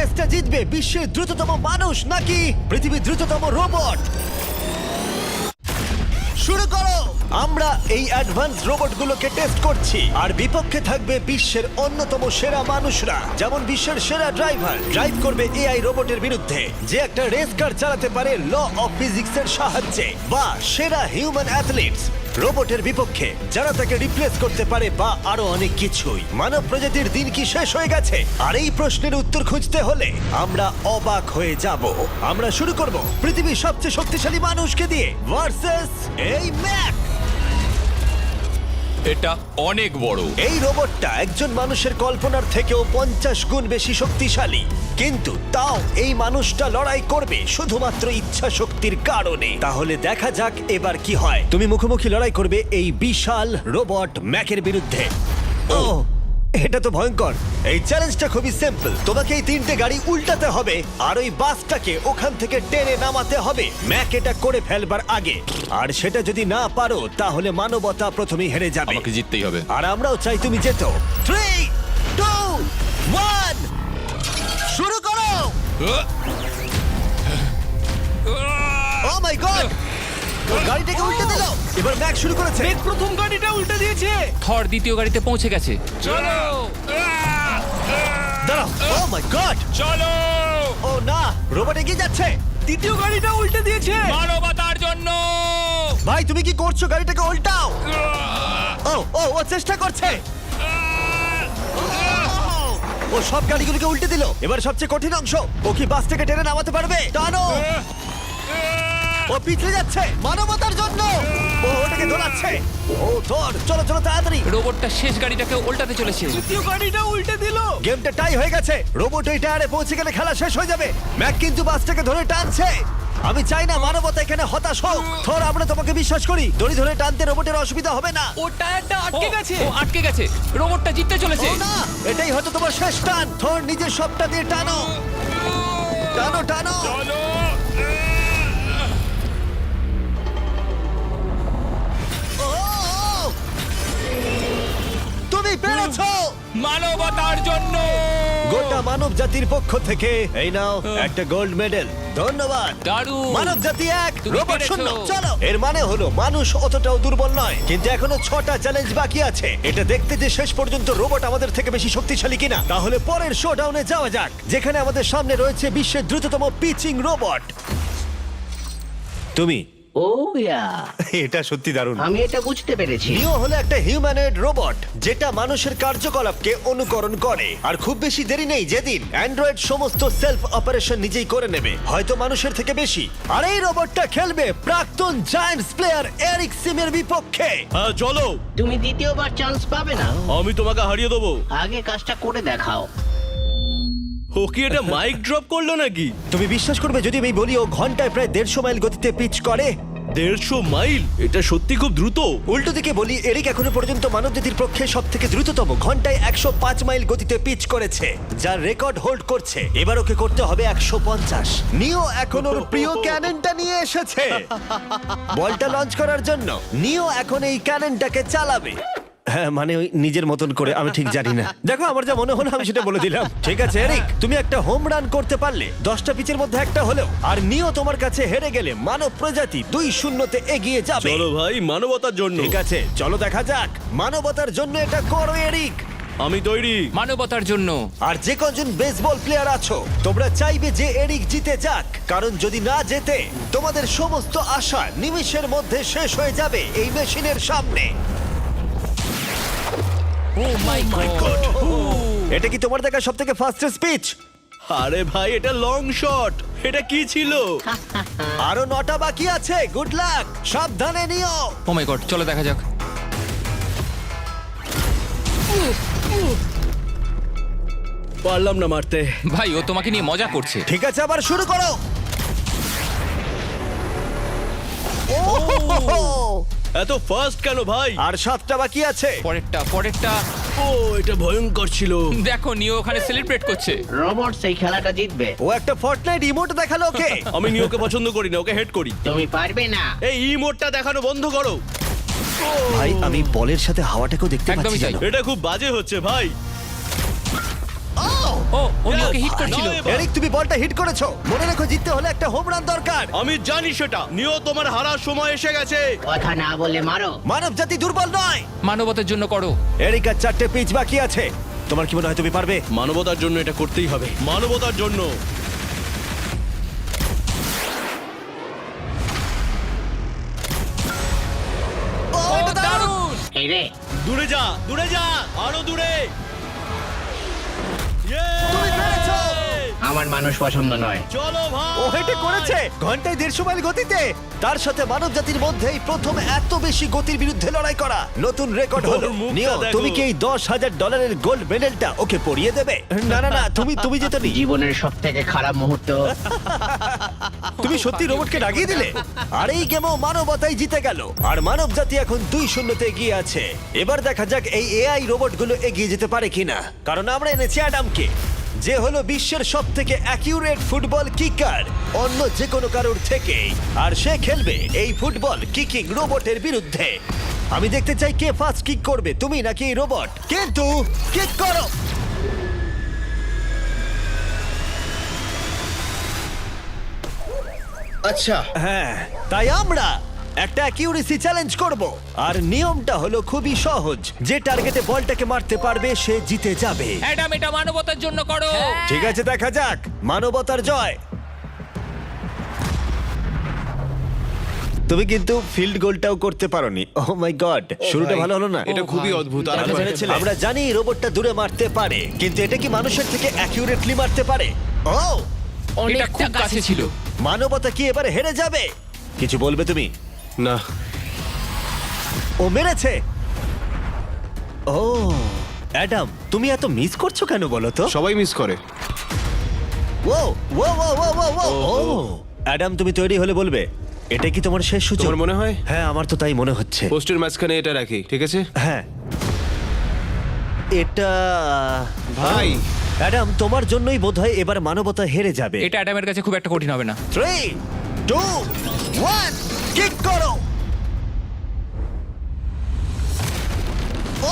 রেসটা জিতবে বিশ্বের দ্রুততম মানুষ নাকি পৃথিবীর দ্রুততম রোবট? শুরু করো। আমরা এই অ্যাডভান্স রোবটগুলোকে টেস্ট করছি আর বিপক্ষে থাকবে বিশ্বের অন্যতম সেরা মানুষরা, যেমন বিশ্বের সেরা ড্রাইভার ড্রাইভ করবে এআই রোবটের বিরুদ্ধে যে একটা রেস কার চালাতে পারে ল অফ ফিজিক্সের সাহায্যে, বা সেরা হিউম্যান অ্যাথলিটস রোবটের বিপক্ষে যারা তাকে রিপ্লেস করতে পারে, বা আরো অনেক কিছুই। মানব প্রজাতির দিন কি শেষ হয়ে গেছে? আর এই প্রশ্নের উত্তর খুঁজতে হলে আমরা অবাক হয়ে যাব। আমরা শুরু করব পৃথিবীর সবচেয়ে শক্তিশালী মানুষকে দিয়ে ভার্সেস এই ম্যাক। এটা অনেক বড়। এই রোবটটা একজন মানুষের কল্পনার থেকেও 50 গুণ বেশি শক্তিশালী, কিন্তু তাও এই মানুষটা লড়াই করবে শুধুমাত্র ইচ্ছা শক্তির কারণে। তাহলে দেখা যাক এবার কি হয়। তুমি মুখোমুখি লড়াই করবে এই বিশাল রোবট ম্যাকের বিরুদ্ধে। ও, এটা তো ভয়ঙ্কর। এই চ্যালেঞ্জটা খুবই সিম্পল। তোমাকে এই 3টে গাড়ি উল্টাতে হবে আর ওই বাসটাকে ওখান থেকে টেনে নামাতে হবে ম্যাক এটা করে ফেলবার আগে। আর সেটা যদি না পারো তাহলে মানবতা প্রথমেই হেরে যাবে। আমাকে জিততেই হবে। আর আমরাও চাই তুমি যেতো। 3, 2, 1 শুরু করো। ও মাই গড, গাড়িটাকে উল্টে দিল। এবার ম্যাক শুরু করেছে। প্রথম গাড়িটা উল্টে দিয়েছে। থর দ্বিতীয় গাড়িতে পৌঁছে গেছে। চলো দাঁড়াও। ও মাই গড, চলো, ও না, রোবট এগিয়ে যাচ্ছে। দ্বিতীয় গাড়িটা উল্টে দিয়েছে। মানবতার জন্য। ভাই তুমি কি করছো? গাড়িটাকে উল্টাও। ও ও ও চেষ্টা করছে। ও সব গাড়িগুলোকে উল্টে দিল। এবার সবচেয়ে কঠিন অংশ, ও কি বাস থেকে টেনে নামাতে পারবে? টানো। ও পিছলে যাচ্ছে মানবতার জন্য। ও ওটাকে দোলাচ্ছে। ও ধর, চলো চলো তাড়াতাড়ি। রোবটটা শেষ গাড়িটাকে উল্টাতে চলেছে। তৃতীয় গাড়িটা উল্টে দিল। গেমটা টাই হয়ে গেছে। রোবট ওই টায়ারে পৌঁছে গেলে খেলা শেষ হয়ে যাবে। ম্যাক কিন্তু বাসটাকে ধরে টানছে। আমি চাই না মানবতা এখানে হতাশ হোক। থর, আমরা তোমাকে বিশ্বাস করি। দড়ি ধরে টানতে রোবটের অসুবিধা হবে না। ও টায়ারটা আটকে গেছে। ও আটকে গেছে। রোবটটা জিততে চলেছে। ও না, এটাই হয়তো তোমার শেষ টান। থর নিজের সবটা দিয়ে টানো, টানো টানো। চলো, ও, তুমি পেরেছো। মানবতার জন্য। গোটা মানব জাতির পক্ষ থেকে এই নাও একটা গোল্ড মেডেল। ধন্যবাদ। দারুণ। মানব জাতি এক, তুমি রোবট পেরেছো। শূন্য। চলো, এর মানে হলো মানুষ অতটাও দুর্বল নয়, কিন্তু এখনো 6টা চ্যালেঞ্জ বাকি আছে। এটা দেখতে যে শেষ পর্যন্ত রোবট আমাদের থেকে বেশি শক্তিশালী কিনা। তাহলে পরের শোডাউনে যাওয়া যাক, যেখানে আমাদের সামনে রয়েছে বিশ্বের দ্রুততম পিচিং রোবট। তুমি ও ইয়া, এটা সত্যি দারুণ। আমি এটা বুঝতে পেরেছি। নিও হলো একটা হিউম্যানয়েড রোবট যেটা মানুষের কার্যকলাপকে অনুকরণ করে। আর খুব বেশি দেরি নেই যেদিন অ্যান্ড্রয়েড সমস্ত সেলফ অপারেশন নিজেই করে নেবে, হয়তো মানুষের থেকে বেশি। আর এই রোবটটা খেলবে প্রাক্তন জায়ান্টস প্লেয়ার এরিক সিমের বিপক্ষে। হ্যাঁ চলো, তুমি দ্বিতীয়বার চান্স পাবে না। আমি তোমাকে হারিয়ে দেবো। আগে কাজটা করে দেখাও। ও কি এটা মাইক ড্রপ করলো নাকি? তুমি বিশ্বাস করবে যদি আমি বলি ও ঘন্টায় প্রায় 150 মাইল গতিতে পিচ করে? 150 মাইল? এটা সত্যি খুব দ্রুত। উল্টো দিকে বলি, এরিক এখনো পর্যন্ত মানবজাতির পক্ষে সব থেকে দ্রুততম ঘন্টায় 105 মাইল গতিতে পিচ করেছে, যার রেকর্ড হোল্ড করছে। এবার ওকে করতে হবে 150। নিও এখন ওর প্রিয় ক্যাননটা নিয়ে এসেছে বলটা লঞ্চ করার জন্য। নিও এখন এই ক্যাননটাকে চালাবে। হ্যাঁ, মানে ওই নিজের মতন করে, আমি ঠিক জানি না। দেখো, আমার যা মনে হলো আমি সেটা বলে দিলাম। ঠিক আছে এরিক, তুমি একটা হোম রান করতে পারলে 10টা পিচের মধ্যে একটা হলেও, আর নিও তোমার কাছে হেরে গেলে মানব প্রজাতি 2-0-তে এগিয়ে যাবে। চলো ভাই, মানবতার জন্য। ঠিক আছে, চলো দেখা যাক। মানবতার জন্য এটা করো এরিক। আমি তৈরি। মানবতার জন্য। আর যে কজন বেসবল প্লেয়ার আছো, তোমরা চাইবে যে এরিক জিতে যাক, কারণ যদি না জেতে তোমাদের সমস্ত আশা নিমিষের মধ্যে শেষ হয়ে যাবে এই মেশিনের সামনে। ও মাই গড। এটা কি তোমার দেখা সব থেকে ফাস্টেস্ট স্পিচ? আরে ভাই, এটা লং শট। এটা কি ছিল? আরো 9টা বাকি আছে। গুড লাক, সাবধানে নিও। ও মাই গড, চলো দেখা যাক। পারলাম না মারতে। ভাই, ও তোমাকে নিয়ে মজা করছে। ঠিক আছে, আবার শুরু করো। এত ফাস্ট কেন ভাই? আর 7টা বাকি আছে। পরেরটা। ও, এটা ভয়ঙ্কর ছিল। দেখো, নিও ওখানে সেলিব্রেট করছে। রোবট সেই খেলাটা জিতবে। ও একটা ফর্টনাইট ইমোট দেখালো ওকে। আমি নিওকে পছন্দ করি না, ওকে হেড করি। তুমি পারবে না। এই ইমোটটা দেখানো বন্ধ করো। ভাই, আমি বলের সাথে হাওয়াটাকেও দেখতে একদমই পাচ্ছি তাই। জানো? এটা খুব বাজে হচ্ছে ভাই। ও নিওকে হিট করছিল। না, এবার। এরিক তুমি বলটা হিট করেছো, মনে রেখো জিততে হলে একটা হোম রান দরকার। আমি জানি সেটা। নিও, তোমার হারার সময় এসে গেছে। কথা না বলে মারো। মানব জাতি দুর্বল নয়। মানবতার জন্য করো। এরিক আর 4টে পিচ বাকি আছে, তোমার কি মনে হয় তুমি পারবে? মানবতার জন্য এটা করতেই হবে, মানবতার জন্য। ও, এটা দারুণ! এই রে, দূরে যা, দূরে যা, আরো দূরে। তুমি পেরেছো! আমার মানুষ পছন্দ নয়। চলো ভাই। ও হেটে করেছে ঘন্টায় 150 মাইল গতিতে। তার সাথে মানব জাতির মধ্যেই প্রথম এত বেশি গতির বিরুদ্ধে লড়াই করা নতুন রেকর্ড হলো। ওর মুখটা নিও, দেখো। তুমি কি এই $10,000 গোল্ড মেডেলটা ওকে পরিয়ে দেবে? না না না, তুমি যেতে নি। জীবনের সব থেকে খারাপ মুহূর্ত। তুমি সত্যি রোবটকে ডাকিয়ে দিলে। আর এই গেমও মানবতাই জিতে গেল, আর মানব জাতি এখন 2-0 এগিয়ে আছে। এবার দেখা যাক এই এআই রোবটগুলো এগিয়ে যেতে পারে কিনা, কারণ আমরা এনেছি অ্যাডামকে, যে হলো বিশ্বের সব থেকে অ্যাকিউরেট ফুটবল কিকার অন্য যে কোনো কারোর থেকে। আর সে খেলবে এই ফুটবল কিকিং রোবটের বিরুদ্ধে। আমি দেখতে চাই কে ফার্স্ট কিক করবে, তুমি নাকি এই রোবট। কিন্তু কিক করো। আচ্ছা, হ্যাঁ, তাই আমরা একটা অ্যাকিউরেসি চ্যালেঞ্জ করব। আর নিয়মটা হলো খুবই সহজ, যে টার্গেটে বলটাকে মারতে পারবে সে জিতে যাবে। অ্যাডাম, এটা মানবতার জন্য করো। ঠিক আছে, দেখা যাক মানবতার জয়। তুমি কিন্তু ফিল্ড গোলটাও করতে পারোনি। ও মাই গড, শুরুটা ভালো হলো না। এটা খুবই অদ্ভুত। আর আমরা জেনেছিলাম। আমরা জানি রোবটটা দূরে মারতে পারে, কিন্তু এটা কি মানুষের থেকে অ্যাকিউরেটলি মারতে পারে? ও, এটা খুব কাছে ছিল। মানবতা কি এবারে হেরে যাবে? কিছু বলবে তুমি? না, ও মেরেছে। ও অ্যাডাম, তুমি এত মিস করছো কেন বলো তো? সবাই মিস করে। ও ও ও ও ও ও ও অ্যাডাম, তুমি তৈরি হলে বলবে। এটা কি তোমার শেষ সুযোগ? তোমার মনে হয়? হ্যাঁ, আমার তো তাই মনে হচ্ছে। পোস্টের মাঝখানে এটা রাখি, ঠিক আছে? হ্যাঁ, এটা ভাই। অ্যাডাম, তোমার জন্যই বোধহয় এবার মানবতা হেরে যাবে। এটা অ্যাডামের কাছে খুব একটা কঠিন হবে না। 3, 2, 1, কিক করো।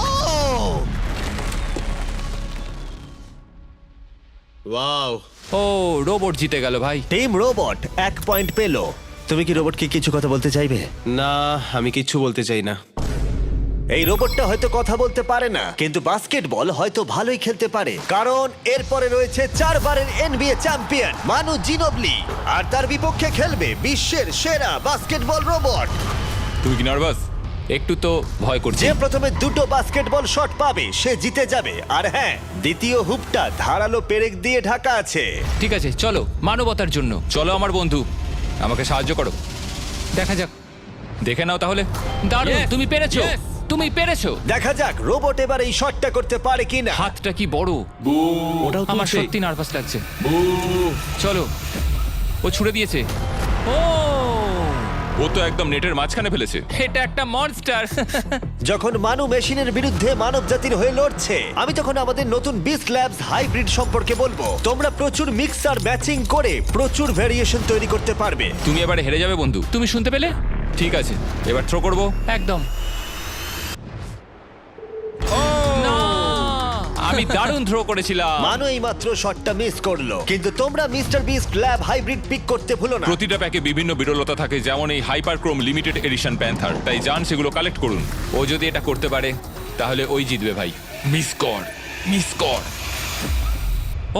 ও, ওয়াও। ও, রোবট জিতে গেল ভাই। টিম রোবট 1 পয়েন্ট পেলো। তুমি কি রোবটকে কিছু কথা বলতে চাইবে? না, আমি কিচ্ছু বলতে চাই না। এই রোবটটা হয়তো কথা বলতে পারে না, কিন্তু বাস্কেটবল হয়তো ভালোই খেলতে পারে, কারণ এরপরে রয়েছে 4 বারের NBA চ্যাম্পিয়ন মানু জিনোবলি, আর তার বিপক্ষে খেলবে বিশ্বের সেরা বাস্কেটবল রোবট। তুমি কি নার্ভাস? একটু তো ভয় করছে। যে প্রথমে 2টো বাস্কেটবল শট পাবে সে জিতে যাবে। আর হ্যাঁ, দ্বিতীয় হুপটা ধারালো পেরেক দিয়ে ঢাকা আছে। ঠিক আছে, চলো মানবতার জন্য। চলো আমার বন্ধু, আমাকে সাহায্য করো। দেখা যাক, দেখে নাও তাহলে। দারুণ, Yes! তুমি পেরেছো। Yes! তুমি পেরেছো। দেখা যাক রোবট এবার এই শটটা করতে পারে কিনা। হাতটা কি বড়! ওটাও আমার তুলছে। সত্যি নার্ভাস লাগছে। চলো, ও ছুড়ে দিয়েছে। ও, ও তো একদম নেটের মাঝখানে ফেলেছে। এটা একটা মনস্টার। যখন মানু মেশিনের বিরুদ্ধে মানব জাতির হয়ে লড়ছে, আমি তখন আমাদের নতুন বিস্ট ল্যাবস হাইব্রিড সম্পর্কে বলবো। তোমরা প্রচুর মিক্সার ম্যাচিং করে প্রচুর ভেরিয়েশন তৈরি করতে পারবে। তুমি এবারে হেরে যাবে বন্ধু। তুমি শুনতে পেলে? ঠিক আছে, এবার থ্রো করবো। একদম না। আমি দারুণ থ্রো করেছিলাম। মানু এই মাত্র শটটা মিস করলো, কিন্তু তোমরা mister Beast lab hybrid pick করতে ভুলো না। প্রতিটা প্যাকে বিভিন্ন বিরলতা থাকে, যেমন এই হাইপারক্রোম লিমিটেড এডিশন প্যান্থার। তাই যান সেগুলো কালেক্ট করুন। ও যদি এটা করতে পারে তাহলে ওই জিতবে ভাই। মিস কর, মিস কর।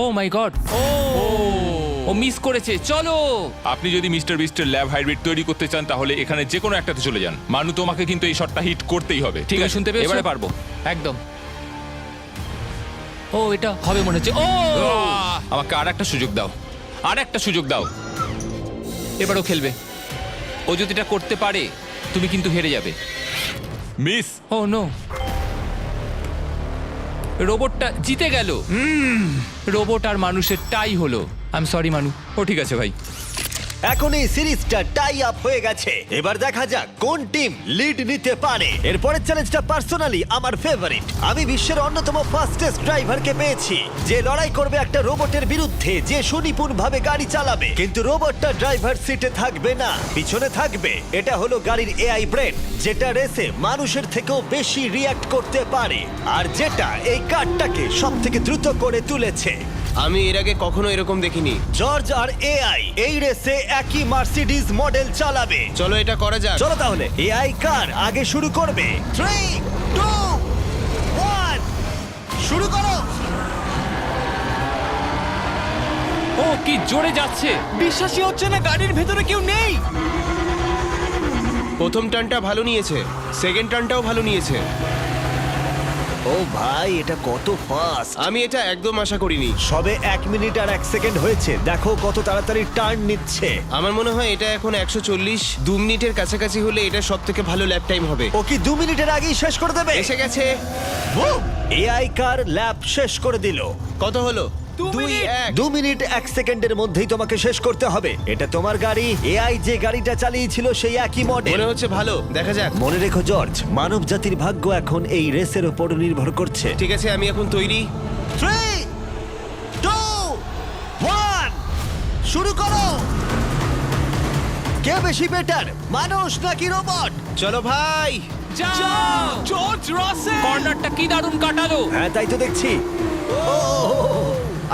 ও মাই গড, ও মিস করেছে। চলো, আপনি যদি মিস্টার বিস্টের ল্যাব হাইব্রিড তৈরি করতে চান তাহলে এখানে যে কোনো একটাতে চলে যান। মানু, তোমাকে কিন্তু এই শটটা হিট করতেই হবে। ঠিক আছে, শুনতে পেয়েছো? এবারে পারবো। একদম। ও, এটা হবে মনে হচ্ছে। ও, আমাকে আর একটা সুযোগ দাও, আর একটা সুযোগ দাও। এবারও খেলবে। ও যদি এটা করতে পারে তুমি কিন্তু হেরে যাবে। মিস। ও নো, রোবটটা জিতে গেল। রোবট আর মানুষের টাই হলো। আই এম সরি মানু। ও ঠিক আছে ভাই। এখন এই সিরিজটা টাই আপ হয়ে গেছে। এবার দেখা যাক কোন টিম লিড নিতে পারে। এরপরের চ্যালেঞ্জটা পার্সোনালি আমার ফেভারিট। আমি বিশ্বের অন্যতম ফাস্টেস্ট ড্রাইভারকে পেয়েছি, যে লড়াই করবে একটা রোবটের বিরুদ্ধে যে সুনিপুণভাবে গাড়ি চালাবে। কিন্তু রোবটটা ড্রাইভার সিটে থাকবে না, পিছনে থাকবে। এটা হলো গাড়ির এআই ব্রেন, যেটা রেসে মানুষের থেকেও বেশি রিয়্যাক্ট করতে পারে, আর যেটা এই কারটাকে সব থেকে দ্রুত করে তুলেছে। আমি এর আগে কখনো এরকম দেখিনি। জর্জ আর এআই এই রেসে একই মার্সিডিজ মডেল চালাবে। চলো এটা করা যাক। চলো তাহলে এআই কার আগে শুরু করবে। 3, 2, 1 শুরু করো। ও কি জোরে যাচ্ছে! বিশ্বাসই হচ্ছে না গাড়ির ভেতরে কেউ নেই। প্রথম টার্নটা ভালো নিয়েছে, সেকেন্ড টার্নটাও ভালো নিয়েছে। ও ভাই, এটা কত ফাস্ট! আমি এটা একদম আশা করিনি। সবে 1 মিনিট আর 1 সেকেন্ড হয়েছে, দেখো কত তাড়াতাড়ি টার্ন নিচ্ছে। আমার মনে হয় এটা এখন 140, 2 মিনিটের কাছাকাছি হলে এটা সব থেকে ভালো ল্যাপ টাইম হবে। ও কি 2 মিনিটের আগেই শেষ করে দেবে? এসে গেছে। এআই কার ল্যাব শেষ করে দিল। কত হলো? 2-1। 2 মিনিট 1 সেকেন্ডের মধ্যেই তোমাকে শেষ করতে হবে। এটা তোমার গাড়ি, এআই যে গাড়িটা চালিয়েছিল সেই একই মডেল। মনে হচ্ছে ভালো, দেখা যাক। মনে রেখো জর্জ, মানব জাতির ভাগ্য এখন এই রেসের উপর নির্ভর করছে। ঠিক আছে, আমি এখন তৈরি। 3, 2, 1 শুরু করো। কে বেশি বেটার, মানুষ নাকি রোবট? চলো ভাই। যাও জর্জ রাসেল! কর্নারটা কি দারুণ কাটালো! হ্যাঁ, তাই তো দেখছি।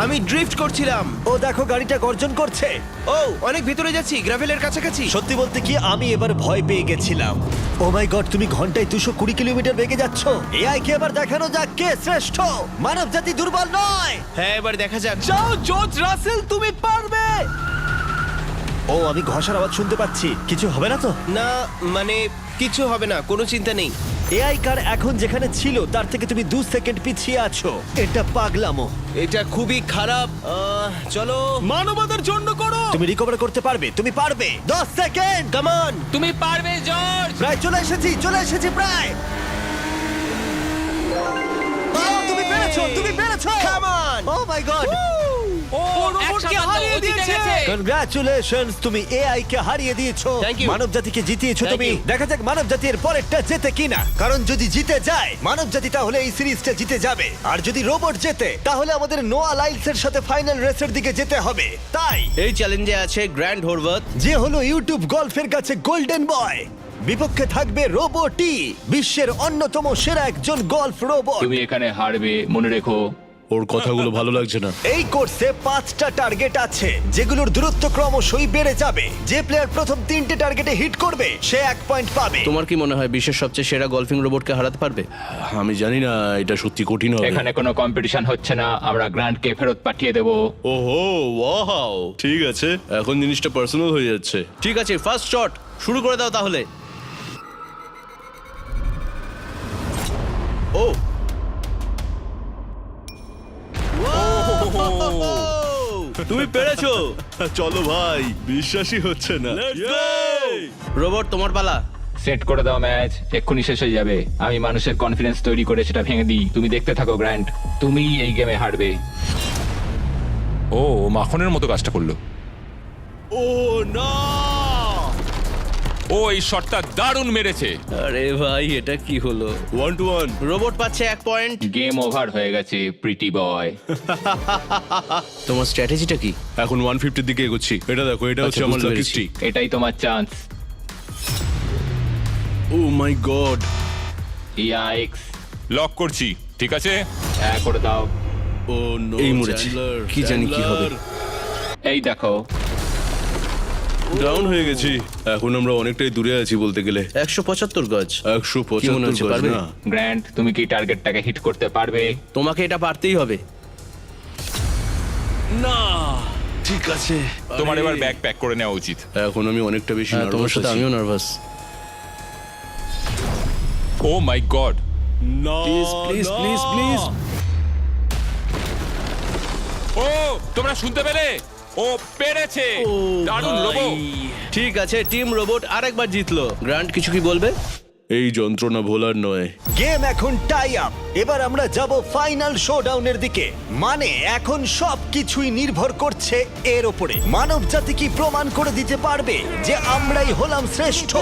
আমি ড্রিফট করছিলাম। ও দেখো, গাড়িটা গর্জন করছে। ও অনেক ভিতরে যাচ্ছি, গ্রাভেলের কাছাকাছি। সত্যি বলতে কি, আমি এবার ভয় পেয়ে গেছিলাম। ও মাই গড, তুমি ঘন্টায় 220 কিলোমিটার বেগে যাচ্ছ। এআই কে এবার দেখানো যাক কে শ্রেষ্ঠ। মানব জাতি দুর্বল নয়। হ্যাঁ, এবার দেখা যাক। যাও জর্জ রাসেল, তুমি পারবে! ও, আমি ঘষার আওয়াজ শুনতে পাচ্ছি। কিছু হবে না তো? না, মানে কিছু হবে না, কোনো চিন্তা নেই। এআই কার এখন যেখানে ছিল তার থেকে তুমি 2 সেকেন্ড পিছিয়ে আছো। এটা পাগলামো। এটা খুবই খারাপ। চলো, মানবতার জন্য করো! তুমি রিকভার করতে পারবে, তুমি পারবে। 10 সেকেন্ড, কাম অন। তুমি পারবে জর্জ! প্রায় চলে এসেছি প্রায়। ও, তুমি পেরেছো, তুমি পেরেছো। Come on. O my god, ও রোবটকে হারিয়ে দিয়েছে! কনগ্রাচুলেশনস, তুমি এআই কে হারিয়ে দিয়েছো। Thank you. মানব জাতিকে জিতিয়েছো Thank তুমি। you. দেখা যাক মানব জাতির পরেরটা জেতে কিনা। কারণ যদি জিতে যায় মানব জাতি, তাহলে এই সিরিজটা জিতে যাবে। আর যদি রোবট জেতে, তাহলে আমাদের নোয়া লাইলসের সাথে ফাইনাল রেসের দিকে যেতে হবে। তাই এই চ্যালেঞ্জে আছে গ্র্যান্ড হোরভাত। যে হলো ইউটিউব গল্ফের কাছে গোল্ডেন বয়, বিপক্ষে থাকবে রোবটি, বিশ্বের অন্যতম সেরা একজন গল্ফ রোবট। তুমি এখানে হারবে, মনে রেখো। ওর কথাগুলো ভালো লাগছে না। এই কোর্সে 5টা টার্গেট আছে, যেগুলোর দূরত্ব ক্রমশই বেড়ে যাবে। যে প্লেয়ার প্রথম 3টে টার্গেটে হিট করবে সে 1 পয়েন্ট পাবে। তোমার কি মনে হয় বিশ্বের সবচেয়ে সেরা গলফিং রোবটকে হারাতে পারবে? আমি জানি না, এটা সত্যি কঠিন হবে। এখানে কোনো কম্পিটিশন হচ্ছে না, আমরা গ্র্যান্ডকে ফেরত পাঠিয়ে দেব। ওহো, ওয়াও, ঠিক আছে, এখন জিনিসটা পার্সোনাল হয়ে যাচ্ছে। ঠিক আছে, ফার্স্ট শট শুরু করে দাও তাহলে। ও তুমি পেরেছো। চলো ভাই, বিশ্বাসই হচ্ছে না। রোবট, তোমার পালা। সেট করে দাও ম্যাচ, এক্ষুনি শেষ হয়ে যাবে। আমি মানুষের কনফিডেন্স তৈরি করে সেটা ভেঙে দিই। তুমি দেখতে থাকো গ্র্যান্ড, তুমি এই গেমে হারবে। ও মাখনের মতো কাজটা করলো। ও না! ও এই শটটা দারুণ মেরেছে। আরে ভাই, এটা কি হলো? 1-1। রোবট পাচ্ছে 1 পয়েন্ট। গেম ওভার হয়ে গেছে, প্রিটি বয়। তোমার স্ট্র্যাটেজিটা কি? এখন 150 দিকে এগোচ্ছি। এটা দেখো, এটা হচ্ছে আচ্ছা, আমার বুঝতে লাকি পেরেছি। স্ট্রিক। এটাই তোমার chance. O my god. Yikes! Lock করছি, ঠিক আছে? হ্যাঁ, করে দাও। ও নো, এই মরেছি। কি জানি কি হবে। এই দেখো, ডাউন হয়ে গেছি। এখন আমরা অনেকটাই দূরে আছি বলতে গেলে। 175 গজ। 175 হচ্ছে, গজ পারবে? না। গ্র্যান্ড, তুমি কি টার্গেটটাকে হিট করতে পারবে? তোমাকে এটা পারতেই হবে। না, ঠিক আছে। তোমার আরে, এবার ব্যাগ প্যাক করে নেওয়া উচিত। এখন আমি অনেকটা বেশি হ্যাঁ, তোমার নার্ভাস সাথে আছি। আমিও নার্ভাস। Oh my god! না, প্লিজ প্লিজ না। Please please. ও তোমরা শুনতে পেলে? ও পেরেছে! দারুণ রোবট! ঠিক আছে, টিম রোবট আরেকবার জিতলো। গ্র্যান্ড, কিছু কি বলবে? এই যন্ত্রণা ভোলার নয়। গেম এখন টাই আপ। এবার আমরা যাব ফাইনাল শোডাউনের দিকে। মানে এখন সবকিছুই নির্ভর করছে এর উপরে। মানব জাতি কি প্রমাণ করে দিতে পারবে যে আমরাই হলাম শ্রেষ্ঠ,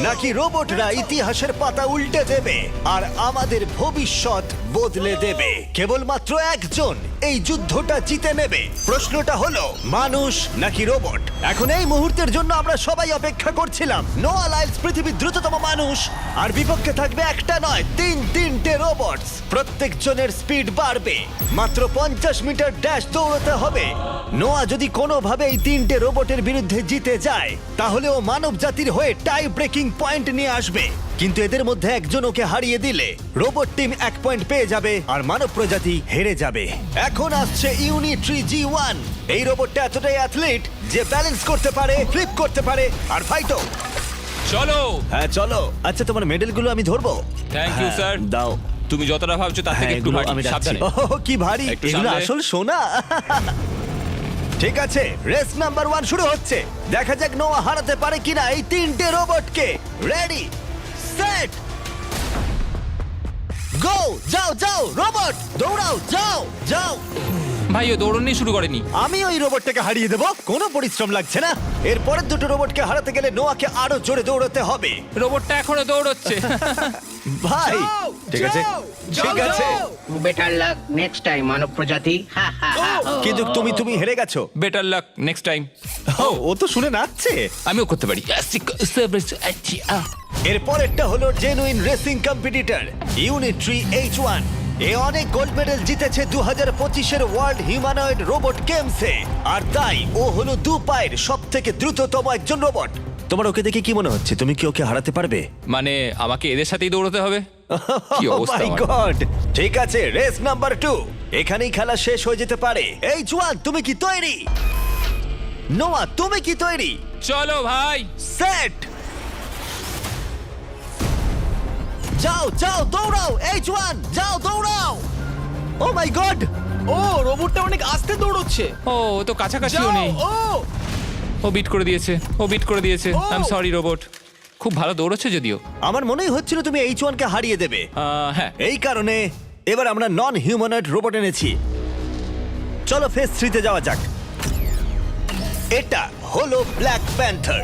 নাকি রোবটরা ইতিহাসের পাতা উল্টে দেবে আর আমাদের ভবিষ্যৎ বদলে দেবে? কেবলমাত্র একজন এই যুদ্ধটা জিতে নেবে। প্রশ্নটা হলো মানুষ নাকি রোবট। এখন এই মুহূর্তের জন্য আমরা সবাই অপেক্ষা করছিলাম। নোয়া লাইলস পৃথিবীর দ্রুততম মানুষ, আর বিপক্ষে থাকবে একটা নয় তিনটে রোবটস। প্রত্যেকজনের স্পিড বাড়বে। মাত্র 50 মিটার ড্যাশ দৌড়াতে হবে। নোয়া যদি কোনোভাবে এই তিনটে রোবটের বিরুদ্ধে জিতে যায়, তাহলে ও মানব জাতির হয়ে টাই ব্রেকিং পয়েন্ট নিয়ে আসবে। কিন্তু এদের মধ্যে একজন ওকে হারিয়ে দিলে রোবট টিম 1 পয়েন্ট পেয়ে যাবে আর মানব প্রজাতি হেরে যাবে। এখন আসছে ইউনিট্রি G1। এই রোবটটা এতটাই অ্যাথলিট যে ব্যালেন্স করতে পারে, ফ্লিপ করতে পারে আর ফাইটও। চলো। হ্যাঁ চলো। আচ্ছা, তোমার মেডেলগুলো আমি ধরবো? Thank you, হ্যাঁ, sir. দাও। তুমি যতটা ভাবছো তার থেকে হ্যাঁ, একটু এগুলো ভারী। আমি রাখছি। সাবধানে। ওহ, কি ভারী! একটু এগুলো সামলে। আসল সোনা। ঠিক আছে, রেস নাম্বার 1 শুরু হচ্ছে। দেখা যাক নোয়া হারাতে পারে কিনা এই তিনটে রোবটকে। রেডি, সেট, গো! যাও যাও রোবট, দৌড়াও, যাও যাও। ভাই ও দৌড়নি শুরু করেনি। আমি ওই রোবটটাকে হারিয়ে দেবো, কোনো পরিশ্রম লাগছে না। এরপরের দুটো রোবটকে হারাতে গেলে নোয়াকে আরো জোরে দৌড়াতে হবে। রোবটটা এখনো দৌড়চ্ছে। ভাই ঠিক আছে, ঠিক আছে, বেটার লাক নেক্সট টাইম মানব প্রজাতি। হা, হা, হা। কিন্তু তুমি হেরে গেছো। Better luck next time. ও তো শুনে নাচছে। আমিও করতে পারি। এরপরেরটা হলো genuine racing competitor Unitree H1। এ অনেক গোল্ড মেডেল জিতেছে 2025-এর ওয়ার্ল্ড হিউম্যানয়েড রোবট গেমসে, আর তাই ও হলো 2 পায়ের সব থেকে দ্রুততম একজন রোবট। তোমার ওকে দেখে কি মনে হচ্ছে? তুমি কি ওকে হারাতে পারবে? মানে আমাকে এদের সাথেই দৌড়তে হবে? কি অবস্থা মাই আমার। গড! ঠিক আছে, রেস নাম্বার 2। এখানেই খেলা শেষ হয়ে যেতে পারে। H1, তুমি কি তৈরি? নোয়া, তুমি কি তৈরি? চলো ভাই। সেট, যাও যাও দৌড়াও। H1, যাও দৌড়াও। ও মাই গড! ও রোবটটা অনেক আস্তে দৌড়চ্ছে। ও ও তো কাছাকাছিও নেই। ও বিট করে দিয়েছে, ও বিট করে দিয়েছে। I am sorry robot. খুব ভালো দৌড়চ্ছে যদিও। আমার মনেই হচ্ছিল তুমি H1 কে হারিয়ে দেবে। হ্যাঁ। এই কারণে এবার আমরা নন হিউম্যানয়েড রোবট এনেছি। চলো ফেজ 3 তে যাওয়া যাক। এটা হলো ব্ল্যাক প্যান্থার।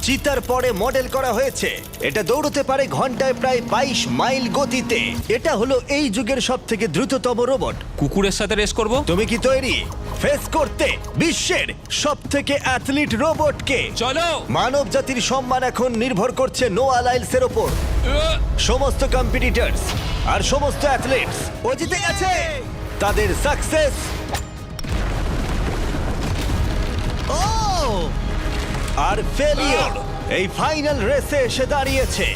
চিতার পরে মডেল করা হয়েছে। এটা দৌড়তে পারে ঘন্টায় প্রায় 22 মাইল গতিতে। এটা হলো এই যুগের সবথেকে দ্রুততম রোবট। কুকুরের সাথে রেস করব। তুমি কি তৈরি ফেস করতে বিশ্বের সবথেকে অ্যাথলিট রোবটকে? চলো। মানব জাতির সম্মান এখন নির্ভর করছে নোয়া লাইলসের ওপর। সমস্ত কম্পিটিটরস আর সমস্ত অ্যাথলিটস ও জিতে গেছে। তাদের সাকসেস আর ফেলিওর এই ফাইনাল রেসে এসে দাঁড়িয়েছে।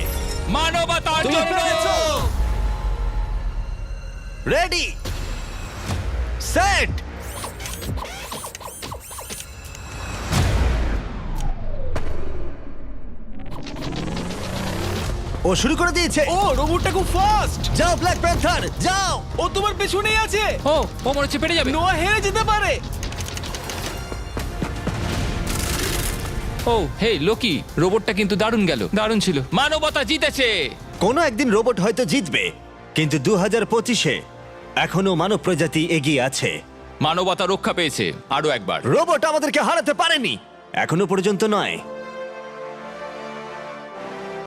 মানবতার তুমি জন্য। পেরেছো। রেডি, সেট, ও শুরু করে দিয়েছে। ও রোবটটা খুব ফাস্ট। যাও ব্ল্যাক প্যান্থার, যাও। ও তোমার পেছনেই আছে। ও ও মনে হচ্ছে পেরে যাবে। নোয়া হেরে যেতে পারে। ও হে লোকি, রোবটটা কিন্তু দারুণ গেল, দারুণ ছিল। মানবতা জিতেছে। কোনো একদিন রোবট হয়তো জিতবে, কিন্তু 2025-এ এখনো মানব প্রজাতি এগিয়ে আছে। মানবতা রক্ষা পেয়েছে আরো একবার। রোবট আমাদেরকে হারাতে পারেনি, এখনো পর্যন্ত নয়।